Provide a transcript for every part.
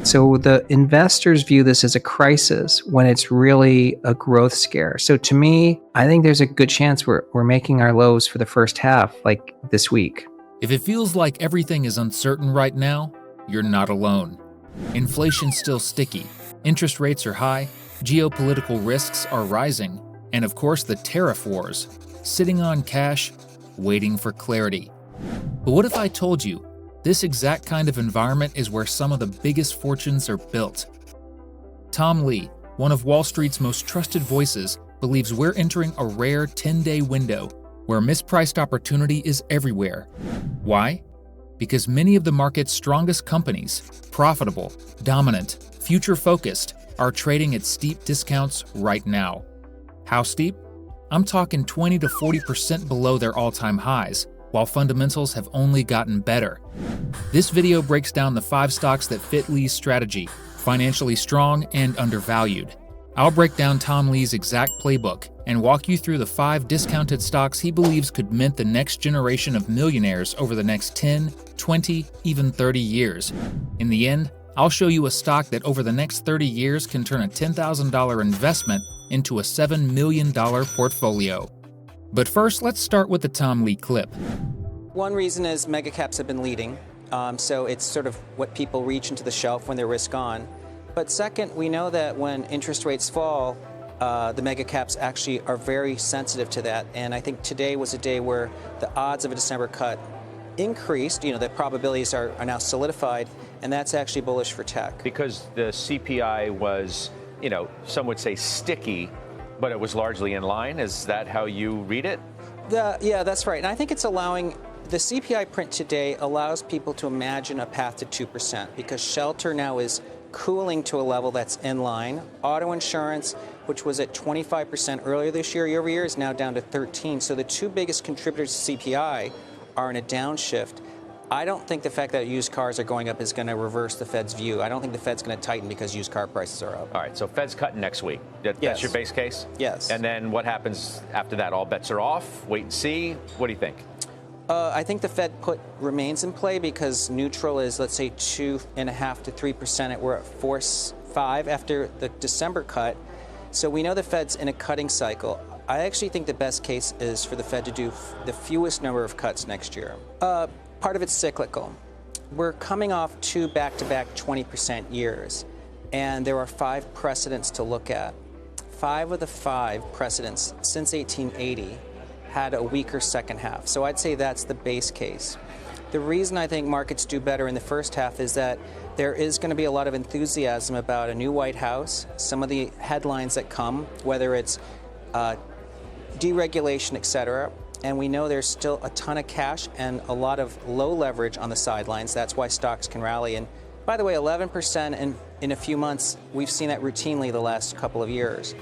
So the investors view this as a crisis when it's really a growth scare. So to me, I think there's a good chance we're making our lows for the first half, like this week. If it feels like everything is uncertain right now, you're not alone. Inflation's still sticky, interest rates are high, geopolitical risks are rising, and of course the tariff wars, sitting on cash, waiting for clarity. But what if I told you this exact kind of environment is where some of the biggest fortunes are built? Tom Lee, one of Wall Street's most trusted voices, believes we're entering a rare 10-day window where mispriced opportunity is everywhere. Why? Because many of the market's strongest companies, profitable, dominant, future-focused, are trading at steep discounts right now. How steep? I'm talking 20 to 40% below their all-time highs, while fundamentals have only gotten better. This video breaks down the 5 stocks that fit Lee's strategy, financially strong and undervalued. I'll break down Tom Lee's exact playbook and walk you through the 5 discounted stocks he believes could mint the next generation of millionaires over the next 10, 20, even 30 years. In the end, I'll show you a stock that over the next 30 years can turn a $10,000 investment into a $7 million portfolio. But first, let's start with the Tom Lee clip. One reason is mega caps have been leading, so it's sort of what people reach into the shelf when they're risk on. But second, we know that when interest rates fall, the mega caps actually are very sensitive to that. And I think today was a day where the odds of a December cut increased. The probabilities are now solidified, and that's actually bullish for tech. Because the CPI was, some would say sticky, but it was largely in line. Is that how you read it? Yeah, that's right. And I think it's allowing, the CPI print today allows people to imagine a path to 2% because shelter now is cooling to a level that's in line. Auto insurance, which was at 25% earlier this year over year, is now down to 13%. So the 2 biggest contributors to CPI are in a downshift. I don't think the fact that used cars are going up is going to reverse the Fed's view. I don't think the Fed's going to tighten because used car prices are up. All right, so Fed's cutting next week. That's Yes. your base case? Yes. And then what happens after that? All bets are off? Wait and see? What do you think? I think the Fed put remains in play because neutral is, let's say, 2.5% to 3%. We're at 4.5% after the December cut. So we know the Fed's in a cutting cycle. I actually think the best case is for the Fed to do the fewest number of cuts next year. Part of it's cyclical. We're coming off 2 back-to-back 20% years, and there are 5 precedents to look at. 5 of the 5 precedents since 1880 had a weaker second half. So I'd say that's the base case. The reason I think markets do better in the first half is that there is going to be a lot of enthusiasm about a new White House, some of the headlines that come, whether it's deregulation, etc. And we know there's still a ton of cash and a lot of low leverage on the sidelines. That's why stocks can rally. And by the way, 11% in a few months, we've seen that routinely the last couple of years.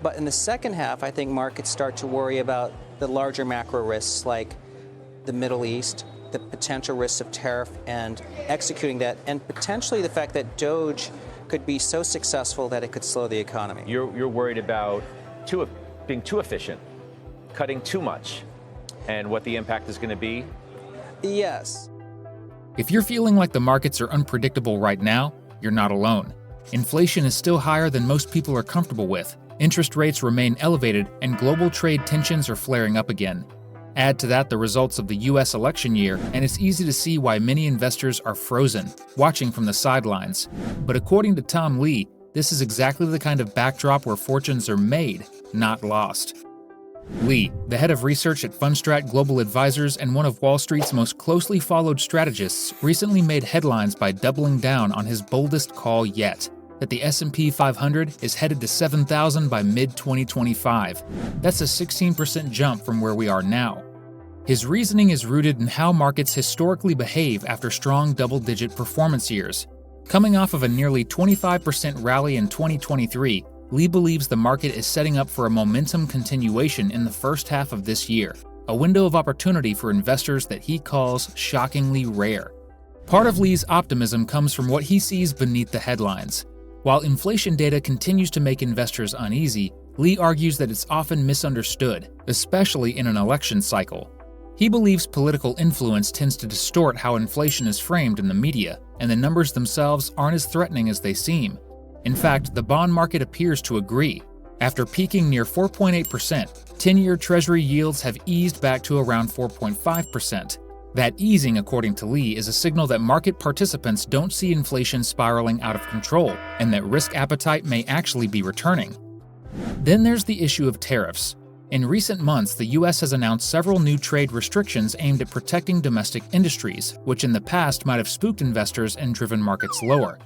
But in the second half, I think markets start to worry about the larger macro risks like the Middle East, the potential risks of tariff and executing that, and potentially the fact that Doge could be so successful that it could slow the economy. You're worried about being too efficient, cutting too much, and what the impact is going to be? Yes. If you're feeling like the markets are unpredictable right now, you're not alone. Inflation is still higher than most people are comfortable with. Interest rates remain elevated, and global trade tensions are flaring up again. Add to that the results of the U.S. election year, and it's easy to see why many investors are frozen, watching from the sidelines. But according to Tom Lee, this is exactly the kind of backdrop where fortunes are made, not lost. Lee, the head of research at Fundstrat Global Advisors and one of Wall Street's most closely followed strategists, recently made headlines by doubling down on his boldest call yet, that the S&P 500 is headed to 7,000 by mid-2025. That's a 16% jump from where we are now. His reasoning is rooted in how markets historically behave after strong double-digit performance years. Coming off of a nearly 25% rally in 2023, Lee believes the market is setting up for a momentum continuation in the first half of this year, a window of opportunity for investors that he calls shockingly rare. Part of Lee's optimism comes from what he sees beneath the headlines. While inflation data continues to make investors uneasy, Lee argues that it's often misunderstood, especially in an election cycle. He believes political influence tends to distort how inflation is framed in the media, and the numbers themselves aren't as threatening as they seem. In fact, the bond market appears to agree. After peaking near 4.8%, 10-year Treasury yields have eased back to around 4.5%. That easing, according to Lee, is a signal that market participants don't see inflation spiraling out of control, and that risk appetite may actually be returning. Then there's the issue of tariffs. In recent months, the U.S. has announced several new trade restrictions aimed at protecting domestic industries, which in the past might have spooked investors and driven markets lower.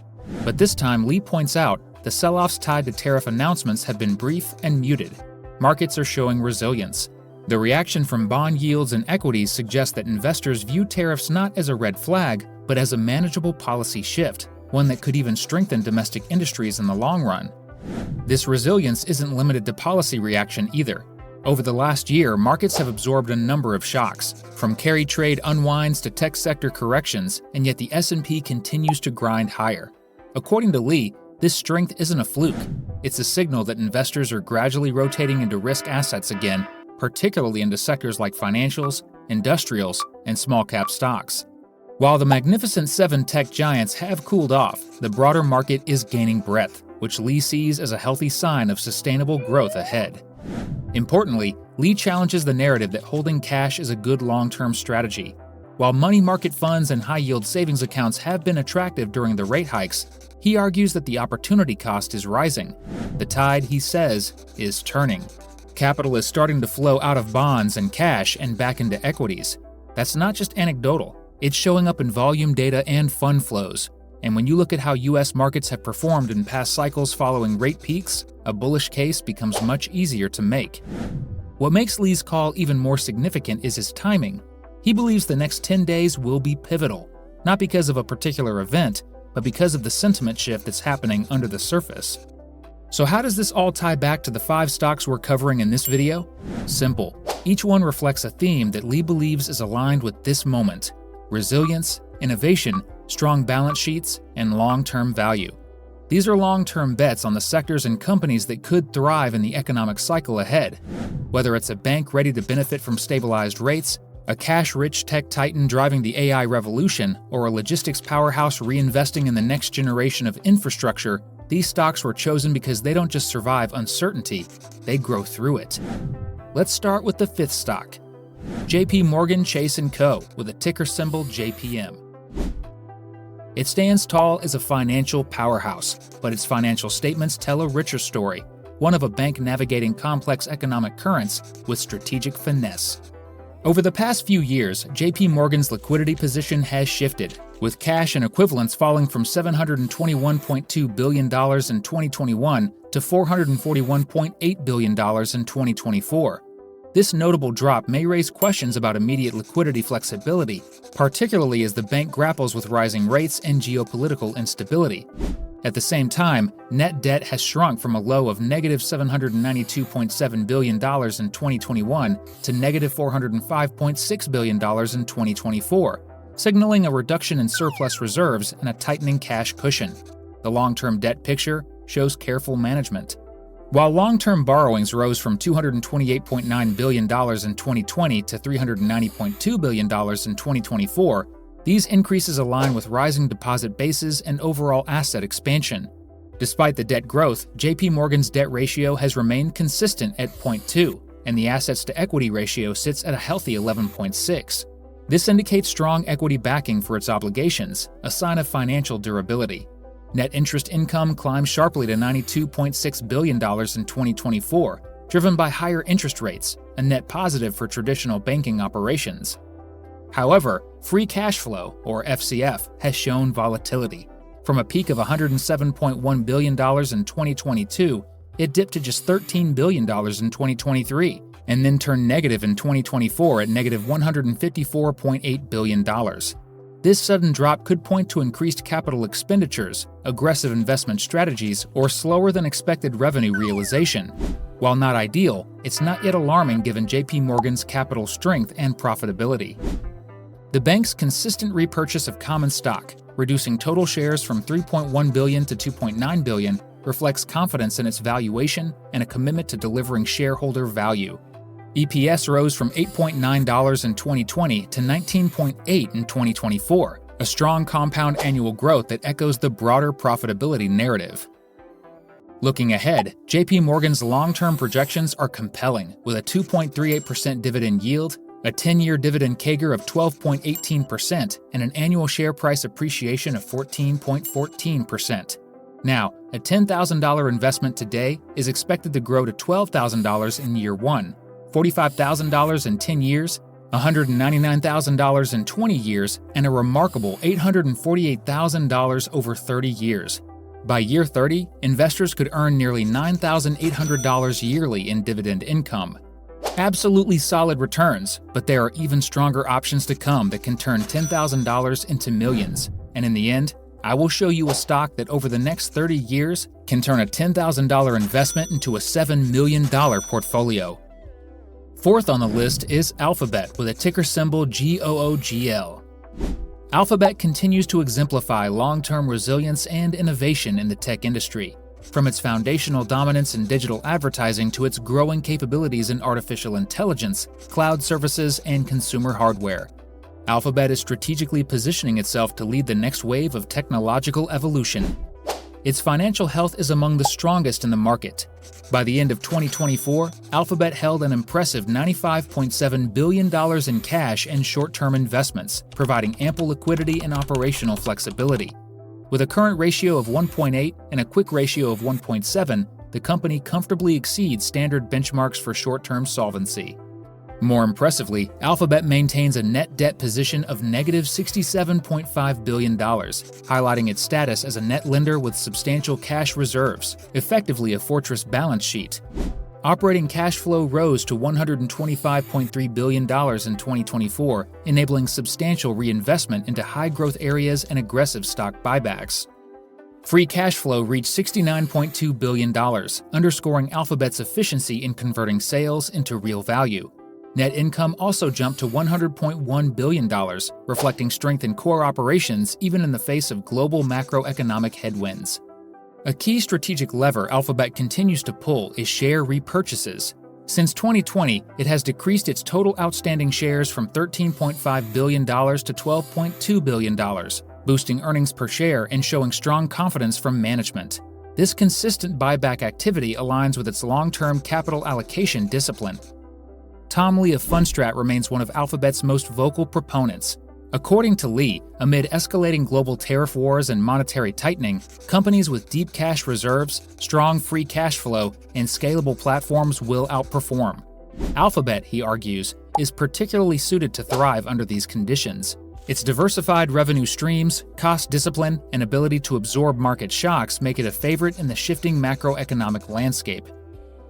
But this time, Lee points out, the sell-offs tied to tariff announcements have been brief and muted. Markets are showing resilience. The reaction from bond yields and equities suggests that investors view tariffs not as a red flag, but as a manageable policy shift, one that could even strengthen domestic industries in the long run. This resilience isn't limited to policy reaction either. Over the last year, markets have absorbed a number of shocks, from carry trade unwinds to tech sector corrections, and yet the S&P continues to grind higher. According to Lee, this strength isn't a fluke. It's a signal that investors are gradually rotating into risk assets again, particularly into sectors like financials, industrials, and small-cap stocks. While the Magnificent Seven tech giants have cooled off, the broader market is gaining breadth, which Lee sees as a healthy sign of sustainable growth ahead. Importantly, Lee challenges the narrative that holding cash is a good long-term strategy. While money market funds and high-yield savings accounts have been attractive during the rate hikes, he argues that the opportunity cost is rising. The tide, he says, is turning. Capital is starting to flow out of bonds and cash and back into equities. That's not just anecdotal. It's showing up in volume data and fund flows. And when you look at how U.S. markets have performed in past cycles following rate peaks, a bullish case becomes much easier to make. What makes Lee's call even more significant is his timing. He believes the next 10 days will be pivotal, not because of a particular event, but because of the sentiment shift that's happening under the surface. So how does this all tie back to the 5 stocks we're covering in this video? Simple. Each one reflects a theme that Lee believes is aligned with this moment: resilience, innovation, strong balance sheets, and long-term value. These are long-term bets on the sectors and companies that could thrive in the economic cycle ahead. Whether it's a bank ready to benefit from stabilized rates, a cash-rich tech titan driving the AI revolution, or a logistics powerhouse reinvesting in the next generation of infrastructure, these stocks were chosen because they don't just survive uncertainty, they grow through it. Let's start with the 5th stock, JPMorgan Chase & Co., with a ticker symbol JPM. It stands tall as a financial powerhouse, but its financial statements tell a richer story, one of a bank navigating complex economic currents with strategic finesse. Over the past few years, JPMorgan's liquidity position has shifted, with cash and equivalents falling from $721.2 billion in 2021 to $441.8 billion in 2024. This notable drop may raise questions about immediate liquidity flexibility, particularly as the bank grapples with rising rates and geopolitical instability. At the same time, net debt has shrunk from a low of negative $792.7 billion in 2021 to negative $405.6 billion in 2024, signaling a reduction in surplus reserves and a tightening cash cushion. The long-term debt picture shows careful management. While long-term borrowings rose from $228.9 billion in 2020 to $390.2 billion in 2024, these increases align with rising deposit bases and overall asset expansion. Despite the debt growth, JPMorgan's debt ratio has remained consistent at 0.2, and the assets-to-equity ratio sits at a healthy 11.6. This indicates strong equity backing for its obligations, a sign of financial durability. Net interest income climbed sharply to $92.6 billion in 2024, driven by higher interest rates, a net positive for traditional banking operations. However, free cash flow, or FCF, has shown volatility. From a peak of $107.1 billion in 2022, it dipped to just $13 billion in 2023, and then turned negative in 2024 at negative $154.8 billion. This sudden drop could point to increased capital expenditures, aggressive investment strategies, or slower than expected revenue realization. While not ideal, it's not yet alarming given JPMorgan's capital strength and profitability. The bank's consistent repurchase of common stock, reducing total shares from 3.1 billion to 2.9 billion, reflects confidence in its valuation and a commitment to delivering shareholder value. EPS rose from $8.9 in 2020 to $19.8 in 2024, a strong compound annual growth that echoes the broader profitability narrative. Looking ahead, JPMorgan's long-term projections are compelling, with a 2.38% dividend yield, a 10-year dividend CAGR of 12.18%, and an annual share price appreciation of 14.14%. Now, a $10,000 investment today is expected to grow to $12,000 in year 1, $45,000 in 10 years, $199,000 in 20 years, and a remarkable $848,000 over 30 years. By year 30, investors could earn nearly $9,800 yearly in dividend income. Absolutely solid returns, but there are even stronger options to come that can turn $10,000 into millions. And in the end, I will show you a stock that over the next 30 years can turn a $10,000 investment into a $7 million portfolio. Fourth on the list is Alphabet with a ticker symbol GOOGL. Alphabet continues to exemplify long-term resilience and innovation in the tech industry, from its foundational dominance in digital advertising to its growing capabilities in artificial intelligence, cloud services, and consumer hardware. Alphabet is strategically positioning itself to lead the next wave of technological evolution. Its financial health is among the strongest in the market. By the end of 2024, Alphabet held an impressive $95.7 billion in cash and short-term investments, providing ample liquidity and operational flexibility. With a current ratio of 1.8 and a quick ratio of 1.7, the company comfortably exceeds standard benchmarks for short-term solvency. More impressively, Alphabet maintains a net debt position of negative $67.5 billion, highlighting its status as a net lender with substantial cash reserves, effectively a fortress balance sheet. Operating cash flow rose to $125.3 billion in 2024, enabling substantial reinvestment into high-growth areas and aggressive stock buybacks. Free cash flow reached $69.2 billion, underscoring Alphabet's efficiency in converting sales into real value. Net income also jumped to $100.1 billion, reflecting strength in core operations even in the face of global macroeconomic headwinds. A key strategic lever Alphabet continues to pull is share repurchases. Since 2020, it has decreased its total outstanding shares from $13.5 billion to $12.2 billion, boosting earnings per share and showing strong confidence from management. This consistent buyback activity aligns with its long-term capital allocation discipline. Tom Lee of Fundstrat remains one of Alphabet's most vocal proponents. According to Lee, amid escalating global tariff wars and monetary tightening, companies with deep cash reserves, strong free cash flow, and scalable platforms will outperform. Alphabet, he argues, is particularly suited to thrive under these conditions. Its diversified revenue streams, cost discipline, and ability to absorb market shocks make it a favorite in the shifting macroeconomic landscape.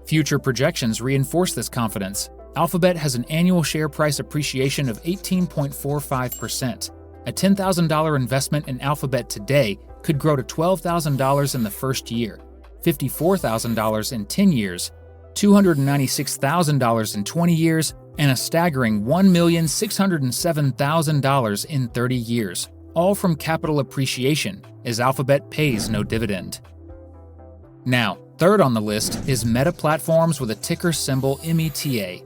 Future projections reinforce this confidence. Alphabet has an annual share price appreciation of 18.45%. A $10,000 investment in Alphabet today could grow to $12,000 in the first year, $54,000 in 10 years, $296,000 in 20 years, and a staggering $1,607,000 in 30 years, all from capital appreciation, as Alphabet pays no dividend. Now, third on the list is Meta Platforms with a ticker symbol META.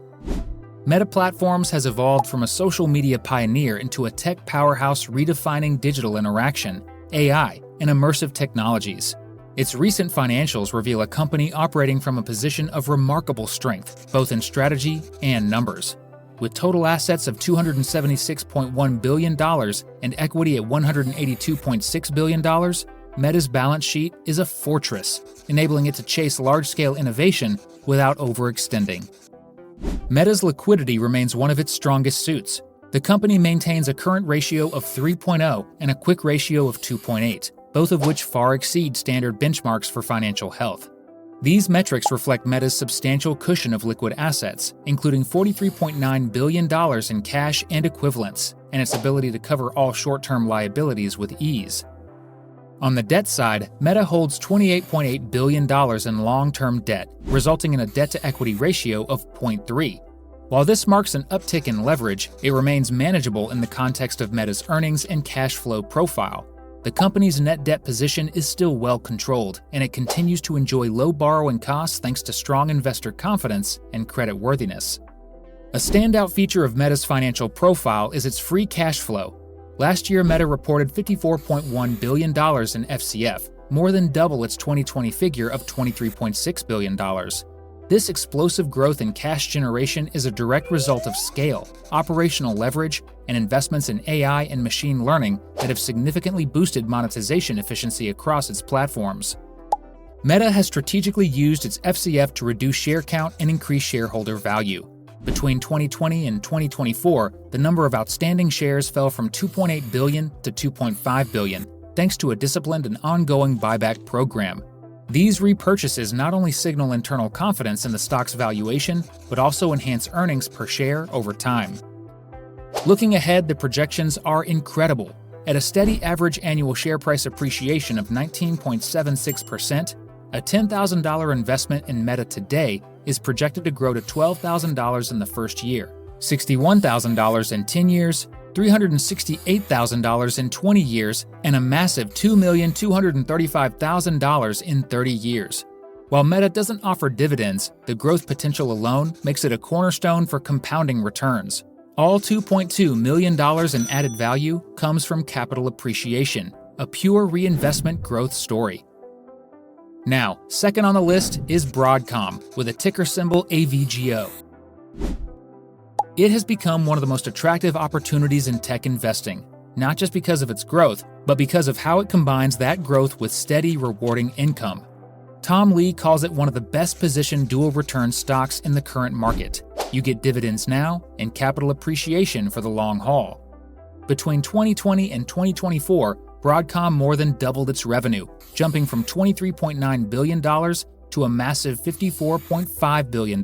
Meta Platforms has evolved from a social media pioneer into a tech powerhouse redefining digital interaction, AI, and immersive technologies. Its recent financials reveal a company operating from a position of remarkable strength, both in strategy and numbers. With total assets of $276.1 billion and equity at $182.6 billion, Meta's balance sheet is a fortress, enabling it to chase large-scale innovation without overextending. Meta's liquidity remains one of its strongest suits. The company maintains a current ratio of 3.0 and a quick ratio of 2.8, both of which far exceed standard benchmarks for financial health. These metrics reflect Meta's substantial cushion of liquid assets, including $43.9 billion in cash and equivalents, and its ability to cover all short-term liabilities with ease. On the debt side, Meta holds $28.8 billion in long-term debt, resulting in a debt-to-equity ratio of 0.3. While this marks an uptick in leverage, it remains manageable in the context of Meta's earnings and cash flow profile. The company's net debt position is still well controlled, and it continues to enjoy low borrowing costs thanks to strong investor confidence and creditworthiness. A standout feature of Meta's financial profile is its free cash flow. Last year, Meta reported $54.1 billion in FCF, more than double its 2020 figure of $23.6 billion. This explosive growth in cash generation is a direct result of scale, operational leverage, and investments in AI and machine learning that have significantly boosted monetization efficiency across its platforms. Meta has strategically used its FCF to reduce share count and increase shareholder value. Between 2020 and 2024, the number of outstanding shares fell from 2.8 billion to 2.5 billion, thanks to a disciplined and ongoing buyback program. These repurchases not only signal internal confidence in the stock's valuation, but also enhance earnings per share over time. Looking ahead, the projections are incredible. At a steady average annual share price appreciation of 19.76%, a $10,000 investment in Meta today is projected to grow to $12,000 in the first year, $61,000 in 10 years, $368,000 in 20 years, and a massive $2,235,000 in 30 years. While Meta doesn't offer dividends, the growth potential alone makes it a cornerstone for compounding returns. All $2.2 million in added value comes from capital appreciation, a pure reinvestment growth story. Now, second on the list is Broadcom, with a ticker symbol AVGO. It has become one of the most attractive opportunities in tech investing, not just because of its growth, but because of how it combines that growth with steady, rewarding income. Tom Lee calls it one of the best-positioned dual-return stocks in the current market. You get dividends now and capital appreciation for the long haul. Between 2020 and 2024, Broadcom more than doubled its revenue, jumping from $23.9 billion to a massive $54.5 billion.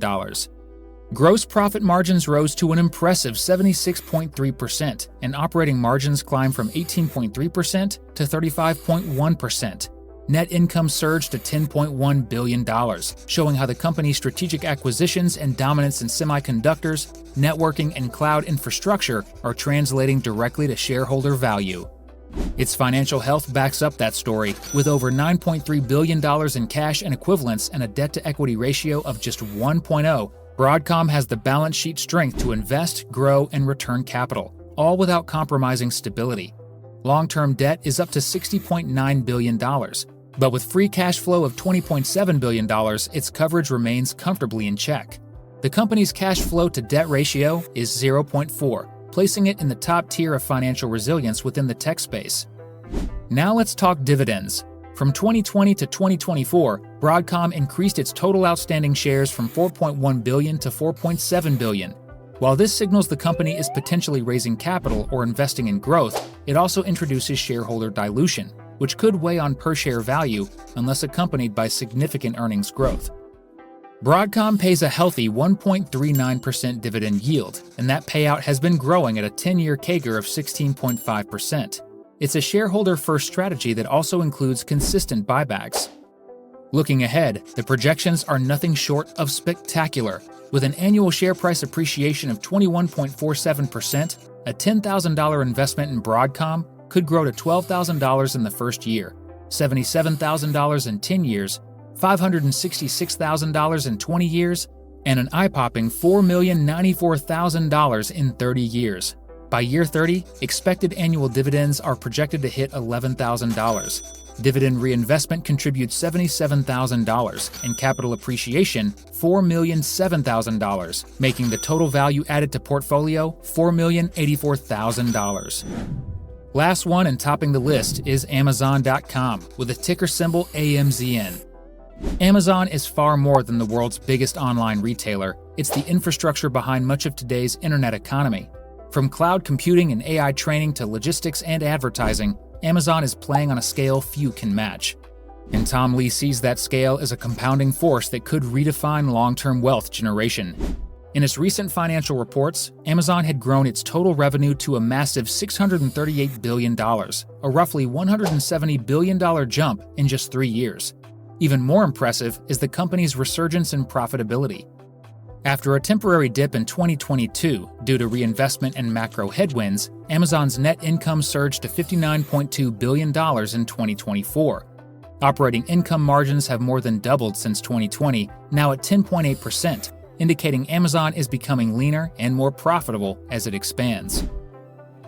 Gross profit margins rose to an impressive 76.3%, and operating margins climbed from 18.3% to 35.1%. Net income surged to $10.1 billion, showing how the company's strategic acquisitions and dominance in semiconductors, networking, and cloud infrastructure are translating directly to shareholder value. Its financial health backs up that story, with over $9.3 billion in cash and equivalents and a debt-to-equity ratio of just 1.0. Broadcom has the balance sheet strength to invest, grow, and return capital, all without compromising stability. Long-term debt is up to $60.9 billion, but with free cash flow of $20.7 billion, its coverage remains comfortably in check. The company's cash flow to debt ratio is 0.4, placing it in the top tier of financial resilience within the tech space. Now let's talk dividends. From 2020 to 2024, Broadcom increased its total outstanding shares from 4.1 billion to 4.7 billion. While this signals the company is potentially raising capital or investing in growth, it also introduces shareholder dilution, which could weigh on per-share value unless accompanied by significant earnings growth. Broadcom pays a healthy 1.39% dividend yield, and that payout has been growing at a 10-year CAGR of 16.5%. It's a shareholder-first strategy that also includes consistent buybacks. Looking ahead, the projections are nothing short of spectacular. With an annual share price appreciation of 21.47%, a $10,000 investment in Broadcom could grow to $12,000 in the first year, $77,000 in 10 years, $566,000 in 20 years, and an eye-popping $4,094,000 in 30 years. By year 30, expected annual dividends are projected to hit $11,000. Dividend reinvestment contributes $77,000, and capital appreciation $4,007,000, making the total value added to portfolio $4,084,000. Last one and topping the list is Amazon.com, with a ticker symbol AMZN. Amazon is far more than the world's biggest online retailer. It's the infrastructure behind much of today's internet economy. From cloud computing and AI training to logistics and advertising, Amazon is playing on a scale few can match. And Tom Lee sees that scale as a compounding force that could redefine long-term wealth generation. In its recent financial reports, Amazon had grown its total revenue to a massive $638 billion, a roughly $170 billion jump in just 3 years. Even more impressive is the company's resurgence in profitability. After a temporary dip in 2022 due to reinvestment and macro headwinds, Amazon's net income surged to $59.2 billion in 2024. Operating income margins have more than doubled since 2020, now at 10.8%, indicating Amazon is becoming leaner and more profitable as it expands.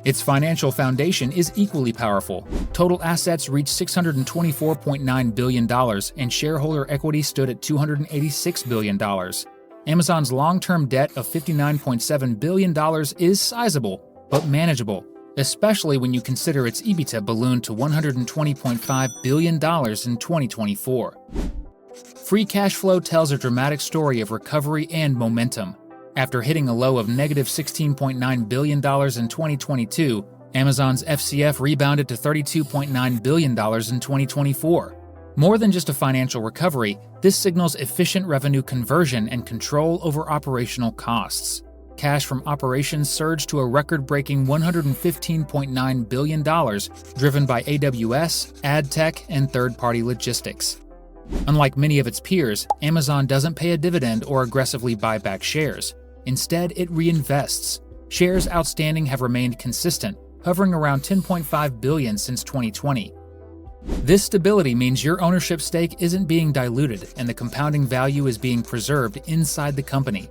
Its financial foundation is equally powerful. Total assets reached $624.9 billion, and shareholder equity stood at $286 billion. Amazon's long-term debt of $59.7 billion is sizable, but manageable, especially when you consider its EBITDA ballooned to $120.5 billion in 2024. Free cash flow tells a dramatic story of recovery and momentum. After hitting a low of negative $16.9 billion in 2022, Amazon's FCF rebounded to $32.9 billion in 2024. More than just a financial recovery, this signals efficient revenue conversion and control over operational costs. Cash from operations surged to a record-breaking $115.9 billion, driven by AWS, ad tech, and third-party logistics. Unlike many of its peers, Amazon doesn't pay a dividend or aggressively buy back shares. Instead, it reinvests. Shares outstanding have remained consistent, hovering around 10.5 billion since 2020. This stability means your ownership stake isn't being diluted and the compounding value is being preserved inside the company.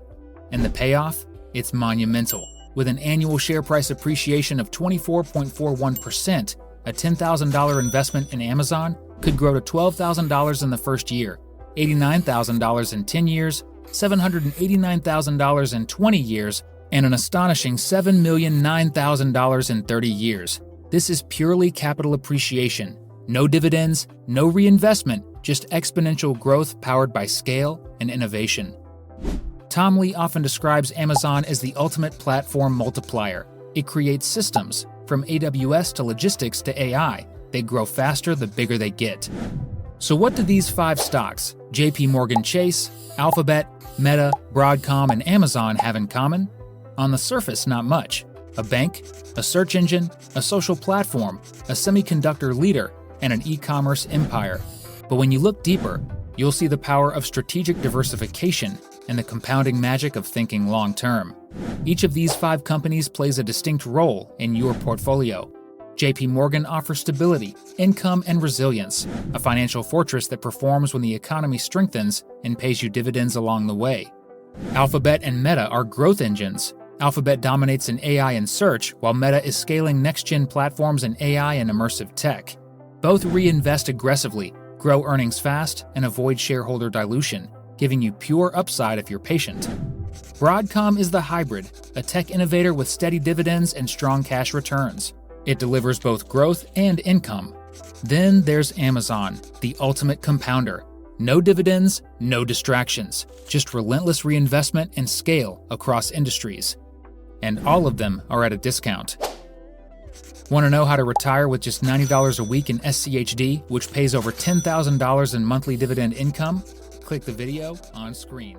And the payoff? It's monumental. With an annual share price appreciation of 24.41%, a $10,000 investment in Amazon could grow to $12,000 in the first year, $89,000 in 10 years, $789,000 in 20 years, and an astonishing $7,009,000 in 30 years. This is purely capital appreciation. No dividends, no reinvestment, just exponential growth powered by scale and innovation. Tom Lee often describes Amazon as the ultimate platform multiplier. It creates systems, from AWS to logistics to AI. They grow faster the bigger they get. So what do these 5 stocks, JPMorgan Chase, Alphabet, Meta, Broadcom, and Amazon have in common? On the surface, not much. A bank, a search engine, a social platform, a semiconductor leader, and an e-commerce empire. But when you look deeper, you'll see the power of strategic diversification and the compounding magic of thinking long-term. Each of these 5 companies plays a distinct role in your portfolio. JPMorgan offers stability, income, and resilience, a financial fortress that performs when the economy strengthens and pays you dividends along the way. Alphabet and Meta are growth engines. Alphabet dominates in AI and search, while Meta is scaling next-gen platforms in AI and immersive tech. Both reinvest aggressively, grow earnings fast, and avoid shareholder dilution, giving you pure upside if you're patient. Broadcom is the hybrid, a tech innovator with steady dividends and strong cash returns. It delivers both growth and income. Then there's Amazon, the ultimate compounder. No dividends, no distractions, just relentless reinvestment and scale across industries. And all of them are at a discount. Want to know how to retire with just $90 a week in SCHD, which pays over $10,000 in monthly dividend income? Click the video on screen.